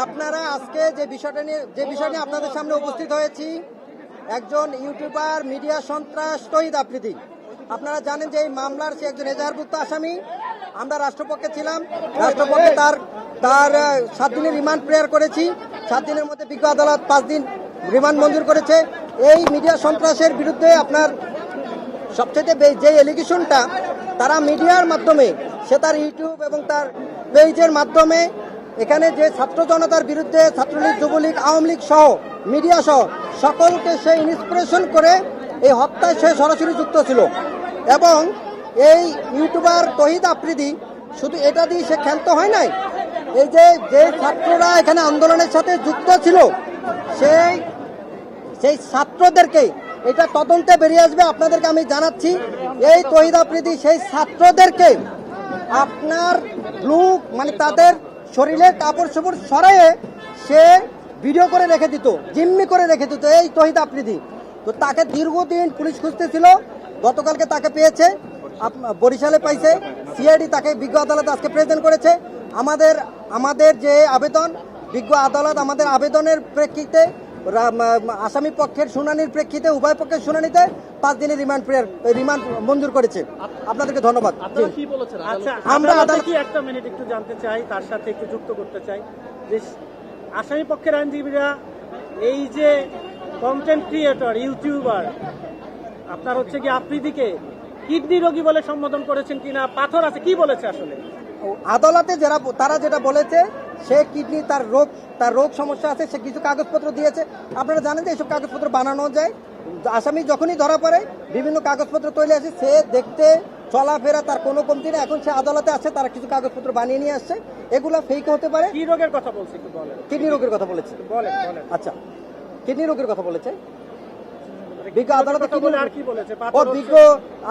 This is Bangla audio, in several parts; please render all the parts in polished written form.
আপনারা আজকে যে বিষয় নিয়ে আপনাদের সামনে উপস্থিত হয়েছি, একজন ইউটিউবার, মিডিয়া সন্ত্রাস তহিদ আফ্রিদি। আপনারা জানেন যে এই মামলার সে একজন এজাহারভুক্ত আসামি। আমরা রাষ্ট্রপক্ষে ছিলাম, রাষ্ট্রপক্ষে তার 7 দিনের রিমান্ড প্রেয়ার করেছি। 7 দিনের মধ্যে বিজ্ঞ আদালত 5 দিন রিমান্ড মঞ্জুর করেছে। এই মিডিয়া সন্ত্রাসের বিরুদ্ধে আপনার সবচেয়ে যে এলিগেশনটা তারা মিডিয়ার মাধ্যমে, সে তার ইউটিউব এবং তার পেজের মাধ্যমে এখানে যে ছাত্র জনতার বিরুদ্ধে ছাত্রলীগ, যুবলীগ, আওয়ামী লীগ সহ মিডিয়া সহ সকলকে সে ইন্সপিরেশন করে এই হত্যায় সে সরাসরি যুক্ত ছিল। এবং এই ইউটিউবার তহিদ আফ্রিদি শুধু এটা দিয়ে সে ক্ষান্ত হয় নাই, এই যে ছাত্ররা এখানে আন্দোলনের সাথে যুক্ত ছিল সেই ছাত্রদেরকে, এটা তদন্তে বেরিয়ে আসবে, আপনাদেরকে আমি জানাচ্ছি। এই তহিদ আফ্রিদি সেই ছাত্রদেরকে আপনার মানে তাদের শরীরের কাপড় চোপড় সরাইয়ে সে ভিডিও করে রেখে দিত, জিম্মি করে রেখে দিত এই তহিদ আফ্রিদি। তো তাকে দীর্ঘদিন পুলিশ খুঁজতেছিল, গতকালকে তাকে পেয়েছে, বরিশালে পাইছে। সিআইডি তাকে বিজ্ঞ আদালত আজকে প্রেজেন্ট করেছে। আমাদের যে আবেদন, বিজ্ঞ আদালত আমাদের আবেদনের প্রেক্ষিতে, আসামি পক্ষের শুনানির প্রেক্ষিতে, উভয় পক্ষের শুনানিতে 5 দিনের রিমান্ড মঞ্জুর করেছে। আপনাদেরকে ধন্যবাদ। আমরা একটা মিনিট একটু জানতে চাই, তার সাথে একটু যুক্ত করতে চাই যে আসামি পক্ষের আইনজীবীরা এই যে কন্টেন্ট ক্রিয়েটর, ইউটিউবার আপনার হচ্ছে কি আফ্রিদিকে কিডনি রোগী বলে সম্বোধন করেছেন কিনা, পাথর আছে, কি বলেছে আসলে আদালতে তারা যেটা বলেছে, সে কিডনি তার রোগ সমস্যা আছে, সে কিছু কাগজপত্র দিয়েছে। আপনারা জানেন যে এইসব কাগজপত্র বানানো যায়। আসামি যখনই ধরা পড়ে বিভিন্ন কাগজপত্র তৈরি আছে, সে দেখতে চলাফেরা তার কোনো কমতি নেই। এখন সে আদালতে আছে, তারা কিছু কাগজপত্র বানিয়ে নিয়ে আসছে, এগুলো ফেক হতে পারে। কি রোগের কথা বলছে একটু বলেন। কিডনি রোগের কথা বলেছে। আচ্ছা, কিডনি রোগের কথা বলেছে। বিজ্ঞ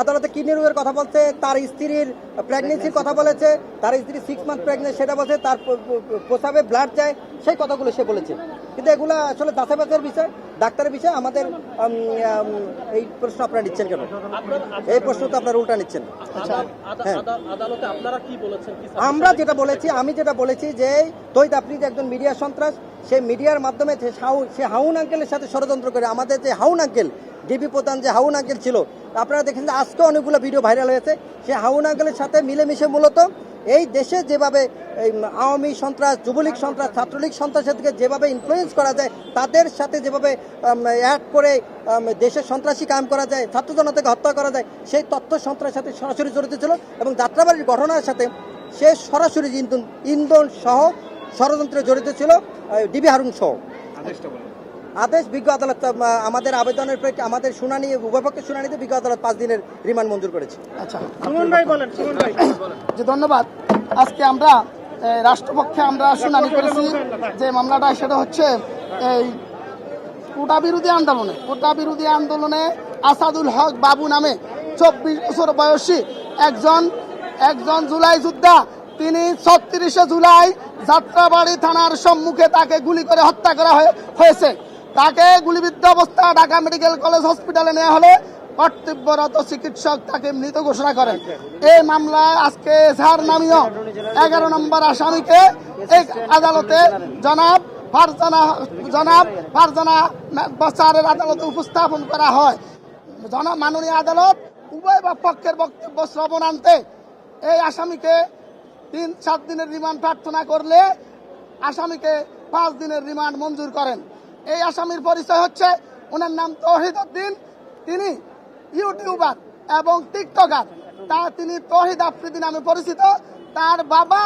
আদালতে কিডনি রোগের কথা বলছে, তার স্ত্রীর প্রেগনেন্সির কথা বলেছে, তার স্ত্রী 6 মান্থ প্রেগনেন্ট সেটা বলছে, তার প্রসাবে ব্লাড যায়, সেই কথাগুলো সে বলেছে। কিন্তু এগুলো আসলে যাচাই বাছাইয়ের বিষয়, ডাক্তারের বিষয়। আমাদের এই প্রশ্ন আপনারা নিচ্ছেন কেন? এই প্রশ্ন তো আপনারা উল্টা নিচ্ছেন। আমরা যেটা বলেছি, আমি যেটা বলেছি যে তহিদ আফ্রিদি একজন মিডিয়া সন্ত্রাস। সে মিডিয়ার মাধ্যমে সে হাউন আঙ্কেলের সাথে ষড়যন্ত্র করে, আমাদের যে হাউন আঙ্কেল, ডিবি প্রধান যে হাউন আঙ্কেল ছিল, আপনারা দেখেছেন আজকে অনেকগুলো ভিডিও ভাইরাল হয়েছে। সে হাউন আঙ্কেলের সাথে মিলেমিশে মূলত এই দেশে যেভাবে আওয়ামী সন্ত্রাস, যুবলীগ সন্ত্রাস, ছাত্রলীগ সন্ত্রাসীদেরকে যেভাবে ইনফ্লুয়েন্স করা যায়, তাদের সাথে যেভাবে অ্যাড করে দেশের সন্ত্রাসী কায়েম করা যায়, ছাত্র জনতাকে হত্যা করা যায়, সেই তথ্য সন্ত্রাসের সাথে সরাসরি জড়িত ছিল। এবং যাত্রাবাড়ির ঘটনার সাথে সে সরাসরি ইন্ধন সহ ষড়যন্ত্রে জড়িত ছিল, ডিবি হারুন সহ। আদেশ বিজ্ঞ আদালত আমাদের আবেদনের প্রেক্ষিতে, আমাদের শুনানি, উভয় পক্ষের শুনানিতে বিজ্ঞ আদালত 5 দিনের রিমান্ড মঞ্জুর করেছে। আচ্ছা, সুমন ভাই বলেন। জি, ধন্যবাদ। আজকে আমরা রাষ্ট্রপক্ষে আমরা শুনানি করেছি যে মামলাটা, সেটা হচ্ছে এই কোটা বিরোধী আন্দোলনে আসাদুল হক বাবু নামে 24 বছর বয়সী একজন জুলাই যোদ্ধা, তিনি 36শে জুলাই যাত্রাবাড়ি থানার সম্মুখে তাকে গুলি করে হত্যা করা হয়েছে। তাকে গুলিবিদ্ধ অবস্থায় ঢাকা মেডিকেল কলেজ হসপিটালে নেওয়া হলে কর্তব্যরত চিকিৎসক তাকে মৃত ঘোষণা করেন। এই মামলায় আজকে এজাহার নামীয় 11 নম্বর আসামিকে এই আদালতে জনাব ফারজানা বাসারের আদালতে উপস্থাপন করা হয়। মাননীয় আদালত উভয় পক্ষের বক্তব্য শ্রবণান্তে এই আসামিকে 7 দিনের রিমান্ড প্রার্থনা করলে আসামিকে 5 দিনের রিমান্ড মঞ্জুর করেন। এই আসামির পরিচয় হচ্ছে, ওনার নাম তৌহিদ উদ্দিন, তিনি ইউটিউবার এবং টিকটকার। তিনি তৌহিদ আফ্রিদি নামে পরিচিত। তার বাবা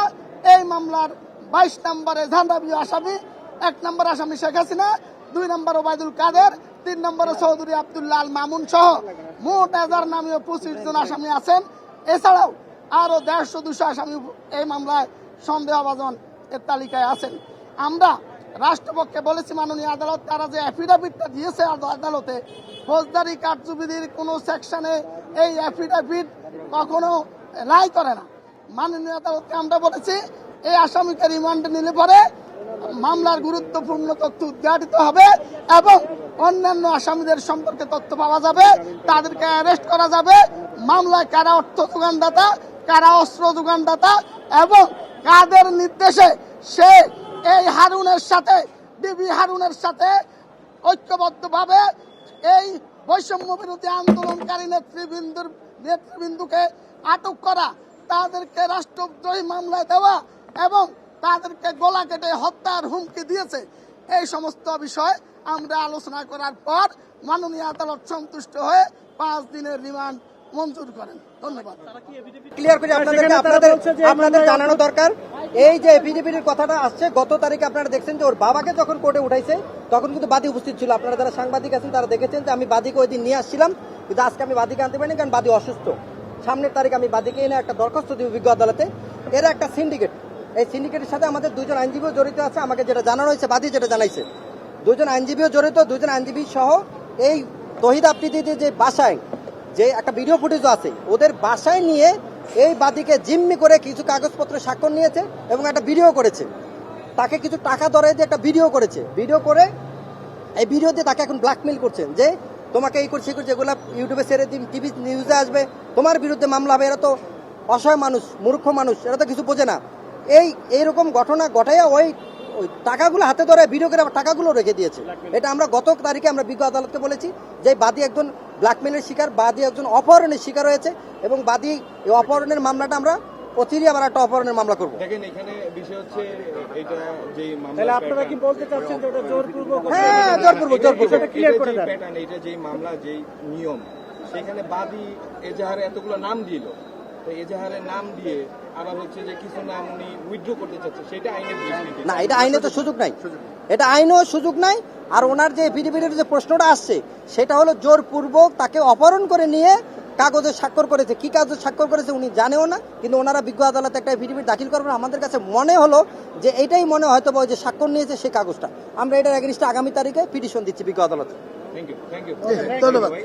এই মামলার 22 নম্বরে ঝান্ডাবীয় আসামি। 1 নম্বর আসামি শেখ হাসিনা, 2 নম্বর ওবায়দুল কাদের, 3 নম্বরে চৌধুরী আব্দুল্লাহ আল মামুন সহ মোট 1000 নামীয় 25 জন আসামি আছেন। এছাড়াও আরো 150-200 আসামি এই মামলায় সন্দেহভাজন এর তালিকায় আছেন। আমরা রাষ্ট্রপক্ষে বলেছি, মাননীয় আদালত তারা যে অ্যাফিডাভিটটা দিয়েছে আদালতে, ফৌজদারি কার্যবিধির কোনো সেকশনে এই অ্যাফিডাভিট কখনো রায় করে না। মাননীয় আদালতকে আমরা বলেছি, এই আসামিকে রিমান্ডে নিলে পরে মামলার গুরুত্বপূর্ণ তথ্য উদ্ঘাটিত হবে এবং অন্যান্য আসামিদের সম্পর্কে তথ্য পাওয়া যাবে, তাদেরকে অ্যারেস্ট করা যাবে। মামলায় কারা অর্থ যোগানদাতা, কারা অস্ত্র যোগানদাতা এবং কাদের নির্দেশে সে এই হারুনের সাথে ডিবি হারুনের সাথে ঐক্যবদ্ধভাবে এই বৈষম্য বিরোধী আন্দোলনকারী নেতৃবৃন্দকে আটক করা, তাদেরকে রাষ্ট্রদ্রোহী মামলায় দেওয়া এবং তাদেরকে গলা কেটে হত্যার হুমকি দিয়েছে। এই সমস্ত বিষয় আমরা আলোচনা করার পর মাননীয় আদালত সন্তুষ্ট হয়ে 5 দিনের রিমান্ড মঞ্জুর করেন। ধন্যবাদ। ক্লিয়ার করে আপনাদেরকে আপনাদের জানানো দরকার, এই যে এফিডেভিটের কথাটা আসছে গত তারিখে আপনারা দেখছেন যে ওর বাবাকে যখন কোর্টে উঠাইছে তখন কিন্তু বাদী উপস্থিত ছিল। আপনারা যারা সাংবাদিক আছেন তারা দেখেছেন যে আমি বাদীকে ওই দিন নিয়ে আসছিলাম, কিন্তু আজকে আমি বাদীকে আনতে পারিনি কারণ বাদী অসুস্থ। সামনের তারিখ আমি বাদীকে এনে একটা দরখাস্ত দিব বিজ্ঞ আদালতে। এরা একটা সিন্ডিকেট, এই সিন্ডিকেটের সাথে আমাদের 2 জন আইনজীবীও জড়িত আছে। আমাকে যেটা জানানো হয়েছে, বাদী যেটা জানাইছে, 2 জন আইনজীবীও জড়িত। 2 জন আইনজীবী সহ এই তহিদ আফ্রিদিদের যে বাসায় যে একটা ভিডিও ফুটেজও আছে, ওদের বাসায় নিয়ে এই বাদীকে জিম্মি করে কিছু কাগজপত্র স্বাক্ষর নিয়েছে এবং একটা ভিডিও করেছে। তাকে কিছু টাকা ধরে দিয়ে একটা ভিডিও করেছে। ভিডিও করে এই ভিডিও দিয়ে তাকে এখন ব্ল্যাকমেইল করছেন যে তোমাকে এই করছে যেগুলো ইউটিউবে ছেড়ে দিন, টিভি নিউজে আসবে, তোমার বিরুদ্ধে মামলা হবে। এরা তো অসহায় মানুষ, মূর্খ মানুষ, এরা তো কিছু বোঝে না। এইরকম ঘটনা ঘটাইয়া ওই টাকাগুলো হাতে ধরে ভিডিও করে আবার টাকাগুলো রেখে দিয়েছে। এটা আমরা গত তারিখে আমরা বিজ্ঞ আদালতকে বলেছি যে বাদী একজন ব্ল্যাকমেইলের শিকার, বাদী একজন অপহরণের শিকার হয়েছে এবং বাদী এই অপহরণের মামলাটা আমরা অচিরেই আবার একটা অপহরণের মামলা করবো। দেখেন এখানে বিষয় হচ্ছে এটা যে তাহলে আপনারা কি বলতে চাচ্ছেন যে এটা জোরপূর্বক? হ্যাঁ, জোরপূর্বক ক্লিয়ার করে দেন। প্যাটার্ন, এটা যে মামলা যেই নিয়ম, সেখানে বাদী এজাহারে এতগুলো নাম দিল, তো এজাহারের নাম দিয়ে আবার হচ্ছে যে কিছু নাম উনি উইথড্র করতে চাচ্ছে, সেটা আইনের দৃষ্টিতে না, এটা আইনে তো সুযোগ নাই, এটা আইনেও সুযোগ নাই। আর ওনার যে এফিডেভিটের যে প্রশ্নটা আসছে সেটা হলো জোরপূর্বক তাকে অপহরণ করে নিয়ে কাগজে স্বাক্ষর করেছে। কি কাগজে স্বাক্ষর করেছে উনি জানেও না, কিন্তু ওনারা বিজ্ঞ আদালতে একটা এফিডেভিট দাখিল করবেন। আমাদের কাছে মনে হলো যে এটাই মনে হয়তো ওই যে স্বাক্ষর নিয়েছে সেই কাগজটা। আমরা এটার এগেইনস্টে আগামী তারিখে পিটিশন দিচ্ছি বিজ্ঞ আদালতে। থ্যাংক ইউ ধন্যবাদ। ভাই।